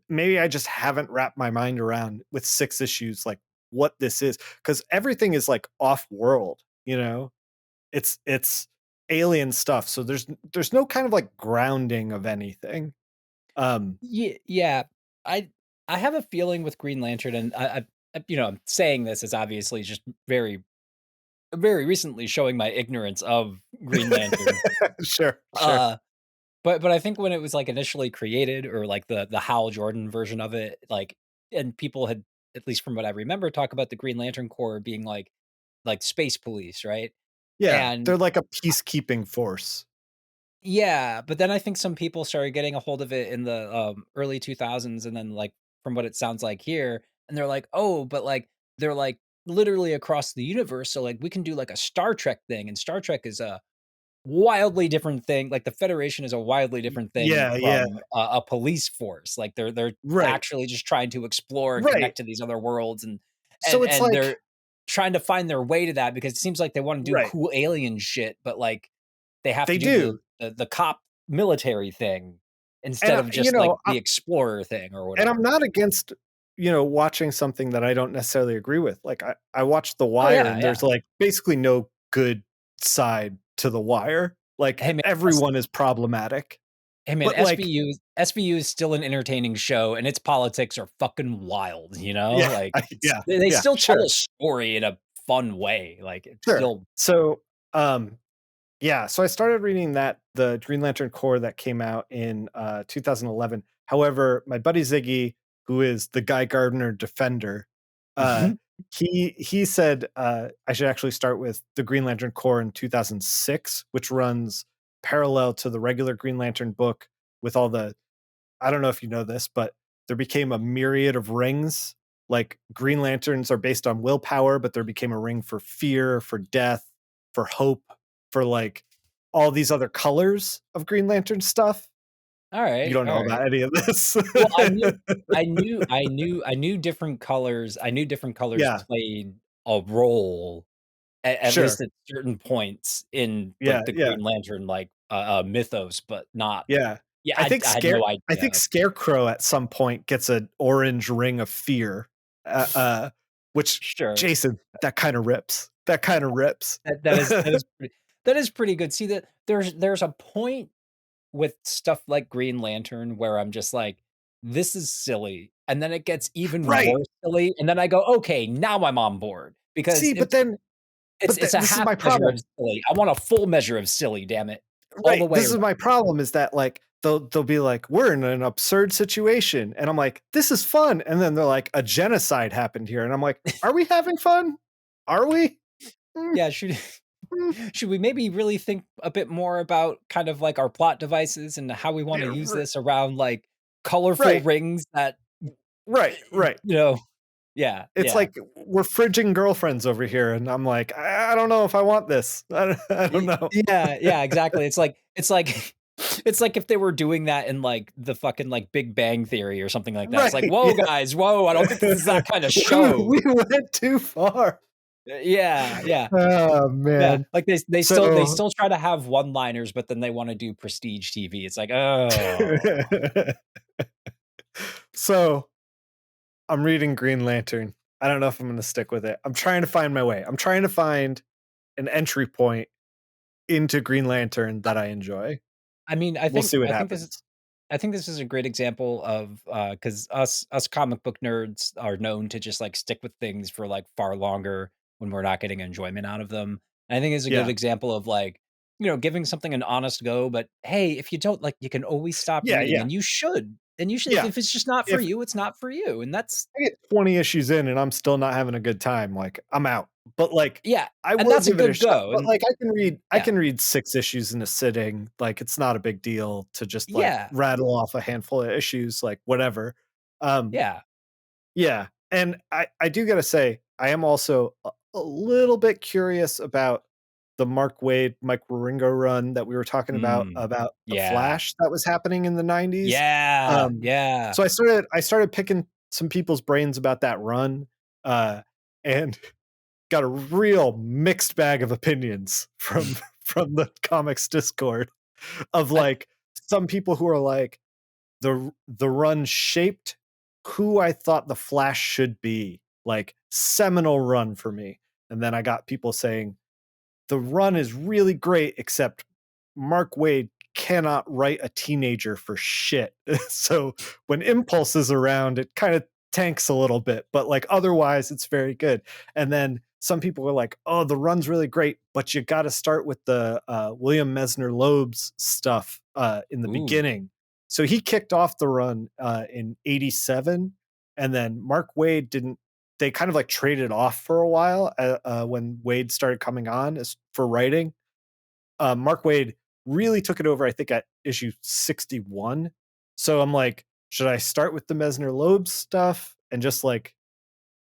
Speaker 1: maybe I just haven't wrapped my mind around with 6 issues like what this is, cuz everything is like off world, you know? It's alien stuff. So there's no kind of like grounding of anything. Um
Speaker 2: Yeah. I I have a feeling with Green Lantern, and you know, I'm saying this is obviously just very recently showing my ignorance of Green Lantern.
Speaker 1: sure, sure.
Speaker 2: Uh, but I think when it was, like, initially created, or, like, the Hal Jordan version of it, like, and people had, at least from what I remember, talk about the Green Lantern Corps being like space police, right?
Speaker 1: Yeah,
Speaker 2: And
Speaker 1: they're like a peacekeeping force.
Speaker 2: yeah, but then I think some people started getting a hold of it in the, early 2000s, and then, like, from what it sounds like here, and they're like, "Oh, but, like, they're, like, literally across the universe, so, like, we can do, like, a Star Trek thing," and Star Trek is a wildly different thing. Like, the Federation is a wildly different thing
Speaker 1: Yeah, yeah.
Speaker 2: from a police force. Like, they're
Speaker 1: Right.
Speaker 2: actually just trying to explore and
Speaker 1: Right.
Speaker 2: connect to these other worlds, and
Speaker 1: So it's
Speaker 2: and they're
Speaker 1: like
Speaker 2: trying to find their way to that, because it seems like they wanna do
Speaker 1: right.
Speaker 2: cool alien shit, but, like, they have
Speaker 1: They
Speaker 2: to do the
Speaker 1: do.
Speaker 2: the cop military thing
Speaker 1: And
Speaker 2: instead of
Speaker 1: you
Speaker 2: just, like,
Speaker 1: know,
Speaker 2: the explorer thing or
Speaker 1: and I'm
Speaker 2: whatever.
Speaker 1: not against, watching something that I don't necessarily agree with. Like I watched The
Speaker 2: Oh,
Speaker 1: Wire
Speaker 2: yeah,
Speaker 1: and
Speaker 2: yeah.
Speaker 1: there's like basically no good side to The Wire. Like
Speaker 2: Hey, man,
Speaker 1: everyone is problematic.
Speaker 2: hey, man,
Speaker 1: But like
Speaker 2: SVU is still an entertaining show, and its politics are fucking wild, you know?
Speaker 1: yeah,
Speaker 2: Like, it's
Speaker 1: yeah,
Speaker 2: they
Speaker 1: yeah,
Speaker 2: still tell
Speaker 1: sure.
Speaker 2: a story in a fun way, like, it's
Speaker 1: Sure.
Speaker 2: still
Speaker 1: So yeah, so I started reading the Green Lantern Corps that came out in 2011. However, my buddy Ziggy, who is the Guy Gardner defender, uh,
Speaker 2: Mhm.
Speaker 1: he said I should actually start with the Green Lantern Corps in 2006, which runs parallel to the regular Green Lantern book with all the. I don't know if you know this, but there became a myriad of rings. Like Green Lanterns are based on willpower, but there became a ring for fear, for death, for hope, for like all these other colors of Green Lantern stuff. You don't know
Speaker 2: Alright.
Speaker 1: about any of this.
Speaker 2: Well, I knew different colors
Speaker 1: Yeah,
Speaker 2: played a role, at least
Speaker 1: sure.
Speaker 2: at certain points in,
Speaker 1: Yeah,
Speaker 2: like, the
Speaker 1: yeah,
Speaker 2: Green Lantern, like, mythos, but not
Speaker 1: yeah.
Speaker 2: yeah, I had no
Speaker 1: I think
Speaker 2: idea.
Speaker 1: Scarecrow at some point gets an orange ring of fear. Uh, uh, which
Speaker 2: Sure.
Speaker 1: Jason, that kind of rips. That kind of rips.
Speaker 2: That is pretty good. See, that there's a point with stuff like Green Lantern where I'm just like, "This is silly," and then it gets even
Speaker 1: Right.
Speaker 2: more silly, and then I go, "Okay, now I'm on board," because
Speaker 1: See, but then
Speaker 2: it's a
Speaker 1: this is
Speaker 2: half
Speaker 1: my
Speaker 2: measure of
Speaker 1: problem.
Speaker 2: silly. I want a full measure of silly, damn it, all the
Speaker 1: Right.
Speaker 2: way
Speaker 1: This is
Speaker 2: around.
Speaker 1: my problem is that like they'll be like, we're in an absurd situation. And I'm like, this is fun. And then they're like, a genocide happened here. And I'm like, are we having fun? Are we? Mm,
Speaker 2: Yeah,
Speaker 1: mm,
Speaker 2: should we maybe really think a bit more about kind of like our plot devices and how we wanna
Speaker 1: yeah,
Speaker 2: use this around, like, colorful
Speaker 1: right.
Speaker 2: rings that,
Speaker 1: Right. Right.
Speaker 2: you know. Yeah,
Speaker 1: It's
Speaker 2: yeah.
Speaker 1: like we're fridging girlfriends over here. And I'm like, I don't know if I want this. I don't know.
Speaker 2: Yeah, exactly. It's like it's like if they were doing that in, like, the fucking, like, Big Bang Theory or something like that. It's like,
Speaker 1: Right.
Speaker 2: "Whoa,
Speaker 1: Yeah.
Speaker 2: guys, whoa, I don't think this is that kinda show."
Speaker 1: we went too far.
Speaker 2: Yeah, yeah,
Speaker 1: Oh
Speaker 2: yeah.
Speaker 1: man.
Speaker 2: Like, they
Speaker 1: So
Speaker 2: still try to have one-liners, but then they wanna do prestige TV. It's like, "Oh."
Speaker 1: so I'm reading Green Lantern. I don't know if I'm going to stick with it. I'm trying to find my way. I'm trying to find an entry point into Green Lantern
Speaker 2: I
Speaker 1: that I enjoy.
Speaker 2: I mean,
Speaker 1: We'll see what happens.
Speaker 2: I think this is a great example of, because us comic book nerds are known to just, like, stick with things for, like, far longer when we're not getting enjoyment out of them. And I think it's a good
Speaker 1: Yeah.
Speaker 2: example of, like, giving something an honest go, but, hey, if you don't like, you can always stop
Speaker 1: Yeah,
Speaker 2: reading,
Speaker 1: yeah.
Speaker 2: and you should. And you should,
Speaker 1: Yeah.
Speaker 2: if it's just not for
Speaker 1: If
Speaker 2: you, it's not for you, and that's
Speaker 1: I get 20 issues in and I'm still not having a good time, like I'm out. But like
Speaker 2: yeah,
Speaker 1: I
Speaker 2: and
Speaker 1: will
Speaker 2: that's a
Speaker 1: give it a
Speaker 2: good
Speaker 1: shot.
Speaker 2: go,
Speaker 1: But
Speaker 2: and
Speaker 1: like I
Speaker 2: yeah,
Speaker 1: can read 6 issues in a sitting. Like it's not a big deal to just like
Speaker 2: yeah,
Speaker 1: rattle off a handful of issues like whatever. Um
Speaker 2: yeah.
Speaker 1: Yeah, and I do gotta say, I am also a little bit curious about the Mark Waid, Mike Wieringo run that we were talking
Speaker 2: Mm.
Speaker 1: about the
Speaker 2: Yeah.
Speaker 1: Flash that was happening in the '90s.
Speaker 2: Yeah, yeah.
Speaker 1: So I started picking some people's brains about that run, uh, and got a real mixed bag of opinions from from the comics Discord of,
Speaker 2: I
Speaker 1: like, some people who are like, the run shaped who I thought the Flash should be, like, seminal run for me. And then I got people saying, "The run is really great, except Mark Waid cannot write a teenager for shit." So when Impulse is around, it kind of tanks a little bit, but like otherwise, it's very good. And then some people are like, "Oh, the run's really great, but you got to start with the William Mesner Loeb's stuff in the
Speaker 2: Ooh,
Speaker 1: beginning." So he kicked off the run in '87, and then Mark Waid didn't. They kind of like traded off for a while when Wade started coming on as for writing. Mark Waid really took it over, I think, at issue 61. So I'm like, should I start with the Mesner Loeb stuff and just like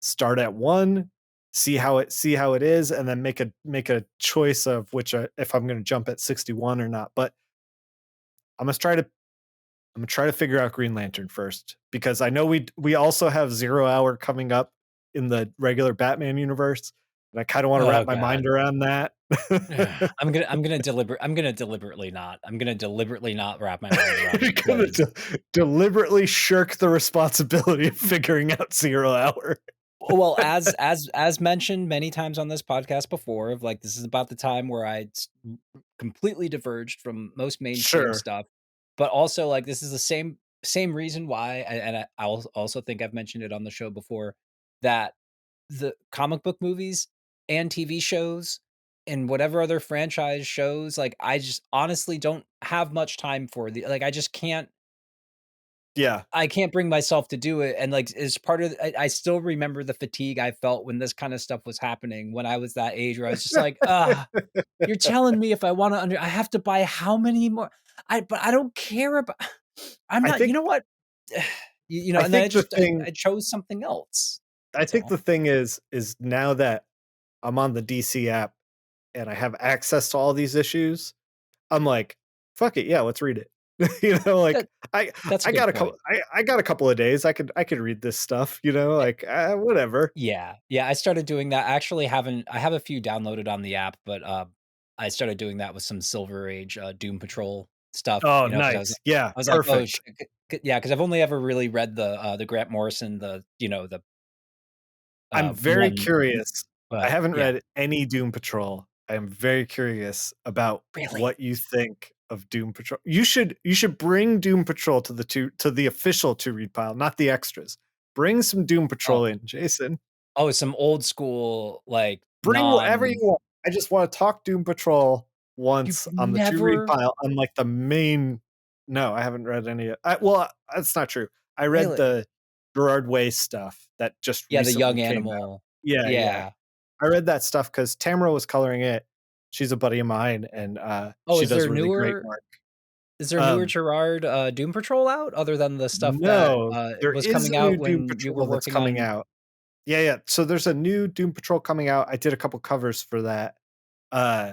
Speaker 1: start at one, see how it is, and then make a choice of which if I'm going to jump at 61 or not. But I'm gonna try to I'm gonna try to figure out Green Lantern first because I know we also have Zero Hour coming up in the regular Batman universe, and I kind of want to
Speaker 2: oh
Speaker 1: wrap my
Speaker 2: god.
Speaker 1: mind around that.
Speaker 2: I'm gonna deliberately not wrap my mind around
Speaker 1: You're
Speaker 2: it
Speaker 1: gonna
Speaker 2: because
Speaker 1: deliberately shirk the responsibility of figuring out Zero Hour.
Speaker 2: well, as mentioned many times on this podcast before, of like this is about the time where completely diverged from most mainstream
Speaker 1: Sure.
Speaker 2: stuff, but also like this is the same reason why, and I also think I've mentioned it on the show before that the comic book movies and TV shows and whatever other franchise shows, like I just honestly don't have much time for the like I just can't
Speaker 1: Yeah.
Speaker 2: I can't bring myself to do it, and, like, as part of I still remember the fatigue I felt when this kinda stuff was happening when I was that age where I was just like, "Ugh, you're telling me if I wanna I have to buy how many more?" But I don't care about I'm
Speaker 1: I
Speaker 2: not you
Speaker 1: think
Speaker 2: know what?
Speaker 1: I
Speaker 2: And then
Speaker 1: think the thing
Speaker 2: I chose something else.
Speaker 1: I
Speaker 2: That's
Speaker 1: think
Speaker 2: all.
Speaker 1: the thing is now that I'm on the DC app and I have access to all these issues, I'm like, "Fuck it, yeah, let's read it." Like
Speaker 2: That that's a
Speaker 1: I
Speaker 2: good
Speaker 1: got a
Speaker 2: point.
Speaker 1: couple I got a couple of days. I could read this stuff, like, whatever.
Speaker 2: Yeah, yeah, I started doing that. I actually haven't I have a few downloaded on the app, but, I started doing that with some Silver Age, Doom Patrol stuff,
Speaker 1: Oh,
Speaker 2: because
Speaker 1: nice. Yeah,
Speaker 2: I was like, "Oh, sh"
Speaker 1: perfect.
Speaker 2: yeah, because 'cause I've only ever really read the Grant Morrison, the,
Speaker 1: I'm very
Speaker 2: one,
Speaker 1: curious. I
Speaker 2: but
Speaker 1: haven't
Speaker 2: yeah.
Speaker 1: read any Doom Patrol. I am very curious about
Speaker 2: Really?
Speaker 1: what you think of Doom Patrol. You should bring Doom Patrol to the official to read pile, not the extras. Bring some Doom
Speaker 2: Oh
Speaker 1: Patrol in, Jason.
Speaker 2: oh, some old school, like,
Speaker 1: Bring whatever you
Speaker 2: non
Speaker 1: want. I just wanna talk Doom Patrol
Speaker 2: you've
Speaker 1: once on the to read
Speaker 2: never
Speaker 1: pile on, like, the main. No, I haven't read any well, that's not true. I read
Speaker 2: really?
Speaker 1: the Gerard Way stuff that just
Speaker 2: Yeah, the
Speaker 1: recently
Speaker 2: young
Speaker 1: came out.
Speaker 2: animal.
Speaker 1: Yeah, yeah.
Speaker 2: Yeah.
Speaker 1: I read that stuff because Tamara was coloring it. She's a buddy of mine, and,
Speaker 2: Oh,
Speaker 1: she does really great work.
Speaker 2: is there newer
Speaker 1: Um,
Speaker 2: Gerard, Doom Patrol out other than the stuff that,
Speaker 1: no, there
Speaker 2: was
Speaker 1: is
Speaker 2: coming
Speaker 1: a new
Speaker 2: out
Speaker 1: Doom
Speaker 2: when you were
Speaker 1: Patrol that's
Speaker 2: working
Speaker 1: coming
Speaker 2: on
Speaker 1: out. Yeah, yeah, so there's a new Doom Patrol coming out. I did a couple covers for that, uh,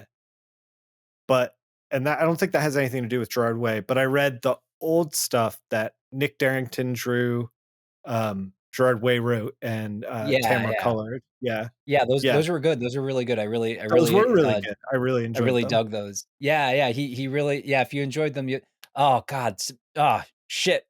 Speaker 1: but and that I don't think that has anything to do with Gerard Way, but I read the old stuff that Nick Darrington drew, Gerard Way wrote, and,
Speaker 2: Yeah,
Speaker 1: Tamara
Speaker 2: yeah.
Speaker 1: colored. Yeah,
Speaker 2: Yeah,
Speaker 1: yeah.
Speaker 2: those were good, those were really good.
Speaker 1: Those were really good. I really
Speaker 2: I
Speaker 1: enjoyed
Speaker 2: really
Speaker 1: them.
Speaker 2: dug those. Yeah, yeah, he really yeah, if you enjoyed them, you oh god, shit.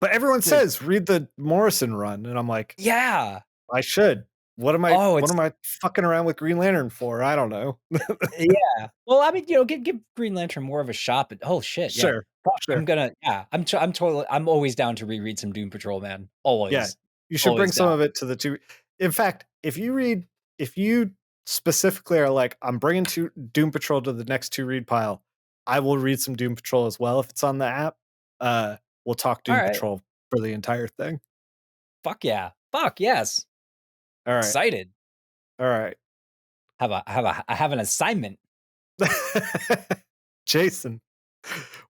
Speaker 1: But everyone
Speaker 2: The
Speaker 1: says, "Read the Morrison run," and I'm like,
Speaker 2: yeah.
Speaker 1: I should. What am I
Speaker 2: Oh,
Speaker 1: what
Speaker 2: it's
Speaker 1: am I fucking around with Green Lantern for? I don't know.
Speaker 2: yeah. Well, I mean, give Green Lantern more of a shot, but oh shit, yeah.
Speaker 1: Sure,
Speaker 2: Fuck,
Speaker 1: sure.
Speaker 2: I'm totally I'm always down to reread some Doom Patrol, man.
Speaker 1: Yeah.
Speaker 2: Always.
Speaker 1: You should bring
Speaker 2: Always
Speaker 1: some
Speaker 2: down.
Speaker 1: of it to the 2. In fact, if you specifically are like, "I'm bringing to Doom Patrol to the next 2 read pile," I will read some Doom Patrol as well if it's on the app. Uh, we'll talk Doom
Speaker 2: Alright.
Speaker 1: Patrol for the entire thing.
Speaker 2: Fuck yeah. Fuck yes.
Speaker 1: Alright,
Speaker 2: Excited.
Speaker 1: alright.
Speaker 2: I have an assignment.
Speaker 1: Jason,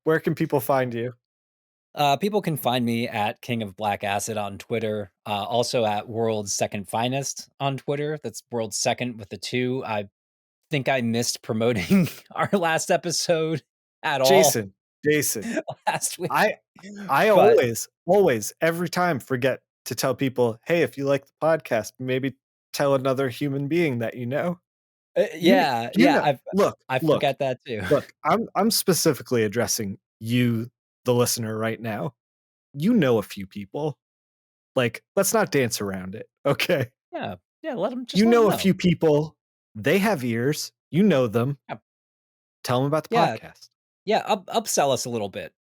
Speaker 1: where can people find you?
Speaker 2: People can find me at King of Black Acid on Twitter, also at World's Second Finest on Twitter. That's World's Second with the two. I think I missed promoting our last episode at all
Speaker 1: Jason, Jason,
Speaker 2: last week,
Speaker 1: I I
Speaker 2: but
Speaker 1: always, every time forget to tell people, "Hey, if you like the podcast, maybe tell another human being that you know."
Speaker 2: yeah,
Speaker 1: You
Speaker 2: yeah,
Speaker 1: know look,
Speaker 2: I
Speaker 1: look,
Speaker 2: forget that too.
Speaker 1: look, I'm specifically addressing you, the listener, right now. You know a few people. Like, let's not dance around it, okay?
Speaker 2: Yeah, yeah,
Speaker 1: You
Speaker 2: let them
Speaker 1: know a
Speaker 2: know.
Speaker 1: few people, they have ears, you know them,
Speaker 2: Yeah,
Speaker 1: tell them about the
Speaker 2: yeah,
Speaker 1: podcast.
Speaker 2: yeah, upsell us a little bit,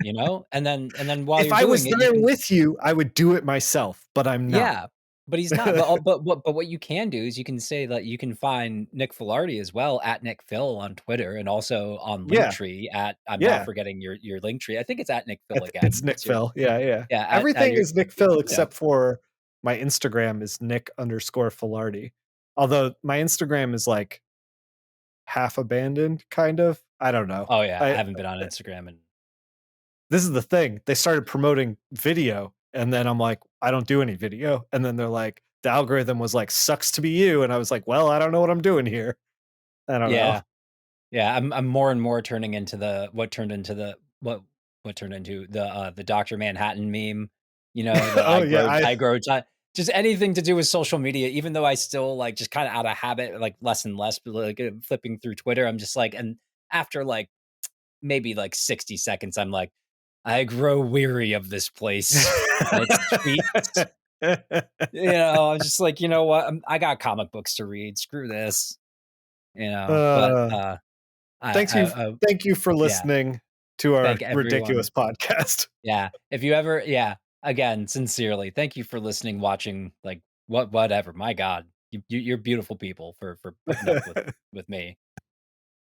Speaker 2: you know? And then while
Speaker 1: If
Speaker 2: you're
Speaker 1: I
Speaker 2: doing
Speaker 1: was
Speaker 2: it, you
Speaker 1: there
Speaker 2: can.
Speaker 1: with you, I would do it myself, but I'm not.
Speaker 2: Yeah, but he's not. But what you can do is you can say that you can find Nick Filardi as well at Nick Phil on Twitter and also on
Speaker 1: Yeah,
Speaker 2: Linktree at I'm now
Speaker 1: yeah.
Speaker 2: forgetting your Linktree. I think it's at Nick Phil
Speaker 1: It's
Speaker 2: again.
Speaker 1: Nick
Speaker 2: What's your
Speaker 1: Phil. Yeah, yeah.
Speaker 2: yeah, at
Speaker 1: Everything
Speaker 2: your
Speaker 1: is Nick Phil
Speaker 2: you know.
Speaker 1: except for my Instagram is Nick_Filardi. Although my Instagram is like half abandoned, kind of. I don't know.
Speaker 2: Oh yeah, I
Speaker 1: I
Speaker 2: haven't been on Instagram and
Speaker 1: This is the thing. They started promoting video, and then I'm like, I don't do any video. And then they're like, the algorithm was like, sucks to be you. And I was like, well, I don't know what I'm doing here. I don't know.
Speaker 2: yeah. Yeah, I'm more and more turning into the what turned into the Doctor Manhattan meme, you know, the
Speaker 1: Oh yeah,
Speaker 2: I grow ti just anything to do with social media, even though I still, like, just kinda out of habit, like, less and less, but, like, flipping through Twitter, I'm just like and after, like, maybe, like, 60 seconds, I'm like, "I grow weary of this place and its tweets." You know, I'm just like, "You know what? I got comic books to read, screw this." You know? But,
Speaker 1: uh, thanks you.
Speaker 2: I
Speaker 1: Thank you for
Speaker 2: yeah.
Speaker 1: listening to our
Speaker 2: Thank everyone.
Speaker 1: ridiculous podcast.
Speaker 2: Yeah. If you ever yeah, again, sincerely, thank you for listening, watching, like, whatever. My god. You're beautiful people for putting up with me.